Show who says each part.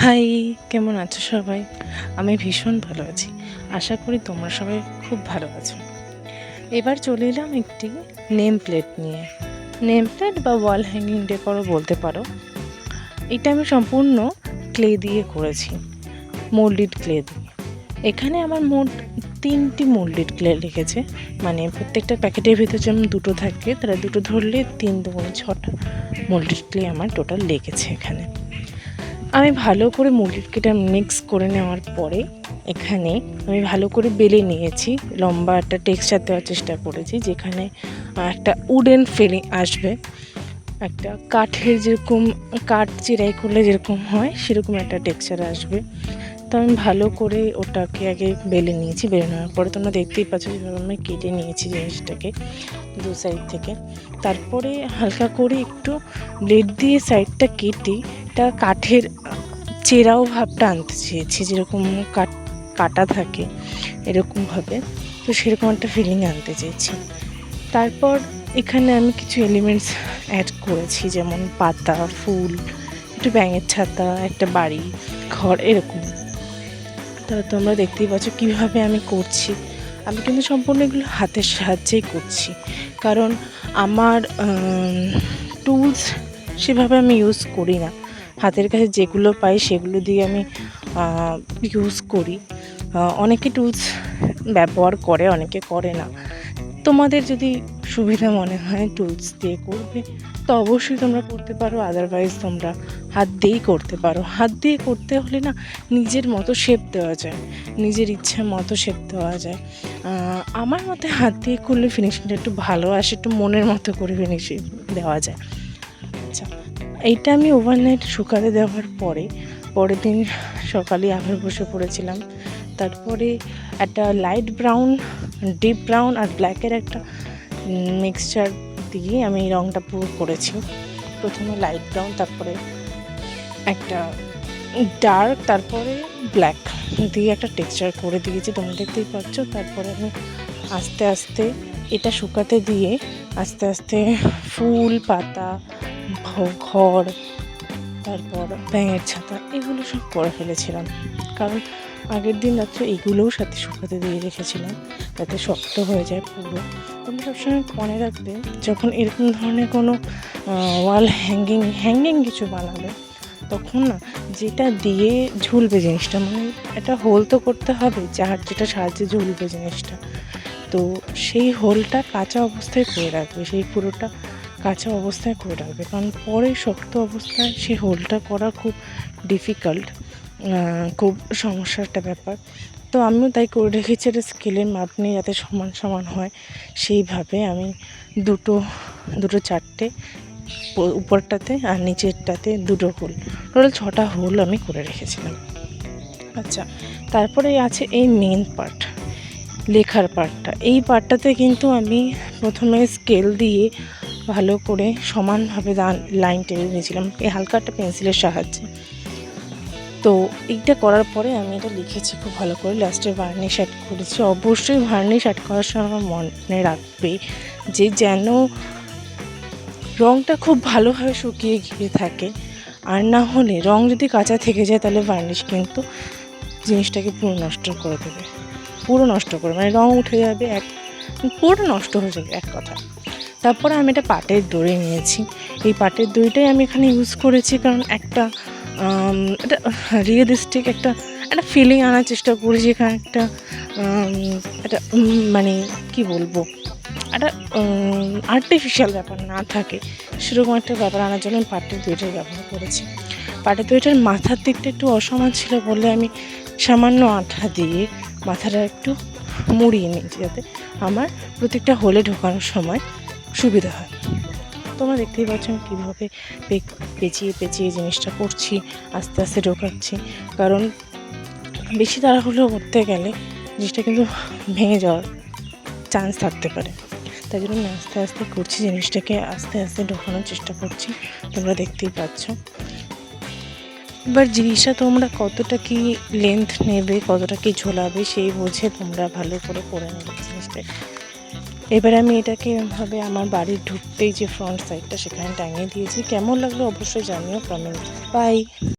Speaker 1: High, কেমন আছো সবাই? আমি ভীষণ ভালো আছি। আশা করি তোমরা সবাই খুব ভালো আছো। এবার চলে এলাম একটি নেম প্লেট নিয়ে। নেম প্লেট বা ওয়াল হ্যাঙ্গিং ডেকোরও বলতে পারো। এটা আমি সম্পূর্ণ ক্লে দিয়ে করেছি, মোল্ডেড ক্লে দিয়ে। এখানে আমার মোট 3টি মোল্ডেড ক্লে লেগেছে, মানে প্রত্যেকটা প্যাকেটের ভিতর যেমন 2টো থাকে, তারা 2টো ধরলে 3 দুগুণে 6টা মোল্ডেড ক্লে আমার টোটাল লেগেছে এখানে। আমি ভালো করে মুরগিটা মিক্স করে নেওয়ার পরে এখানে আমি ভালো করে বেলে নিয়েছি, লম্বা একটা টেক্সচার দেওয়ার চেষ্টা করেছি, যেখানে একটা উডেন ফিলিং আসবে, একটা কাঠের যেরকম কাঠ চিরাই করলে যেরকম হয় সেরকম একটা টেক্সচার আসবে। তো আমি ভালো করে ওটাকে আগে বেলে নিয়েছি। বেলে নেওয়ার পরে তোমরা দেখতেই পাচ্ছ যেভাবে আমি কেটে নিয়েছি জিনিসটাকে দু সাইড থেকে। তারপরে হালকা করে একটু ব্লেড দিয়ে সাইডটা কেটে এটা কাঠের চেরাও ভাবটা আনতে চেয়েছি, যেরকম কাটা থাকে এরকমভাবে, তো সেরকম একটা ফিলিং আনতে চেয়েছি। তারপর এখানে আমি কিছু এলিমেন্টস অ্যাড করেছি, যেমন পাতা, ফুল, একটু ব্যাঙের ছাতা, একটা বাড়ি ঘর এরকম। তা তোমরা দেখতেই পাচ্ছ কীভাবে আমি করছি। আমি কিন্তু সম্পূর্ণ এগুলো হাতের সাহায্যেই করছি, কারণ আমার টুলস সেভাবে আমি ইউজ করি না। হাতের কাছে যেগুলো পাই সেগুলো দিয়ে আমি ইউজ করি। অনেকে টুলস ব্যবহার করে, অনেকে করে না। তোমাদের যদি সুবিধা মনে হয় টুলস দিয়ে করবে তো অবশ্যই তোমরা করতে পারো, আদারওয়াইজ তোমরা হাত দিয়েই করতে পারো। হাত দিয়ে করতে হলে না নিজের মতো শেপ দেওয়া যায়, নিজের ইচ্ছা মতো শেপ দেওয়া যায়। আমার মতে হাত দিয়ে করলে ফিনিশিংটা একটু ভালো আসে, একটু মনের মতো করে ফিনিশিং দেওয়া যায়। আচ্ছা, এইটা আমি ওভারনাইট শুকাতে দেওয়ার পরের দিন সকালে আবার বসে পড়েছিলাম। তারপরে একটা লাইট ব্রাউন, ডিপ ব্রাউন আর ব্ল্যাকের একটা মিক্সচার দিয়ে আমি রঙটা পুরো করেছি। প্রথমে লাইট ব্রাউন, তারপরে একটা ডার্ক, তারপরে ব্ল্যাক দিয়ে একটা টেক্সচার করে দিয়েছি, তোমরা দেখতেই পাচ্ছ। তারপরে আমি আস্তে আস্তে এটা শুকাতে দিয়ে আস্তে আস্তে ফুল, পাতা, ঘর, তারপর ব্যাঙের ছাতা এগুলো সব করে ফেলেছিলাম, কারণ আগের দিন রাত্রে এগুলোও সাথে শুকাতে দিয়ে রেখেছিলাম যাতে শক্ত হয়ে যায় পুরো। তোমরা সবসময় মনে রাখবে যখন এরকম ধরনের কোনো ওয়াল হ্যাঙ্গিং কিছু বানাবে তখন না যেটা দিয়ে ঝুলবে জিনিসটা, মানে একটা হোল তো করতে হবে যার যেটা সাহায্যে ঝুলবে জিনিসটা, তো সেই হোলটা কাঁচা অবস্থায় করে রাখবে, সেই পুরোটা কাঁচা অবস্থায় করে রাখবে, কারণ পরে শক্ত অবস্থায় সেই হোলটা করা খুব ডিফিকাল্ট, খুব সমস্যার একটা ব্যাপার। তো আমিও তাই করে রেখেছি, একটা স্কেলের মাপ নিয়ে যাতে সমান সমান হয় সেইভাবে আমি দুটো 4টে উপরটাতে আর নিচেরটাতে 2টো হোল, টোটাল 6টা হোল আমি করে রেখেছিলাম। আচ্ছা, তারপরে আছে এই মেন পার্ট, লেখার পার্টটা। এই পার্টটাতে কিন্তু আমি প্রথমে স্কেল দিয়ে ভালো করে সমানভাবে লাইন টেনে নিয়েছিলাম এই হালকা একটা পেন্সিলের সাহায্যে। তো এইটা করার পরে আমি এটা লিখেছি খুব ভালো করে, লাস্টে ভার্নিশ অ্যাড করেছি। অবশ্যই ভার্নিশ অ্যাড করার সময় মনে রাখবে যে যেন রঙটা খুব ভালোভাবে শুকিয়ে গিয়ে থাকে, আর না হলে রঙ যদি কাঁচা থেকে যায় তাহলে ভার্নিশ কিন্তু জিনিসটাকে পুরো নষ্ট করে দেবে, পুরো নষ্ট করে, মানে রঙ উঠে যাবে, পুরো নষ্ট হয়ে যাবে এক কথা। তারপরে আমি এটা পাটের দড়ি নিয়েছি। এই পাটের দড়িটাই আমি এখানে ইউজ করেছি, কারণ একটা রিয়েলিস্টিক একটা ফিলিং আনার চেষ্টা করেছি, এখানে একটা মানে কি বলবো, একটা আর্টিফিশিয়াল ব্যাপার না থাকে সেরকম একটা ব্যাপার আনার জন্য আমি পাটের দড়িটাই ব্যবহার করেছি। পাটের দড়িটার মাথার দিকটা একটু অসমান ছিল বলে আমি সামান্য আঠা দিয়ে মাথাটা একটু মুড়িয়ে নিয়েছি, যাতে আমার প্রত্যেকটা হোলে ঢোকানোর সময় সুবিধা হয়। তোমরা দেখতেই পাচ্ছ আমি কীভাবে পেঁচিয়ে জিনিসটা করছি, আস্তে আস্তে ঢোকাচ্ছি, কারণ বেশি তাড়াহুড়ো করতে গেলে জিনিসটা কিন্তু ভেঙে যাওয়ার চান্স থাকতে পারে। তাই জন্য আমি আস্তে আস্তে করছি, জিনিসটাকে আস্তে আস্তে ঢোকানোর চেষ্টা করছি, তোমরা দেখতেই পাচ্ছ। এবার জিনিসটা তোমরা কতটা কি লেন্থ নেবে, কতটা কি ঝোলাবে সেই বুঝে তোমরা ভালো করে নেবে জিনিসটাকে। এবার আমি এটাকে এভাবে আমার বাড়ির ঢুকতেই যে ফ্রন্ট সাইডটা সেখানে টাঙিয়ে দিয়েছি। কেমন লাগলো অবশ্যই জানিও কমেন্ট। বাই।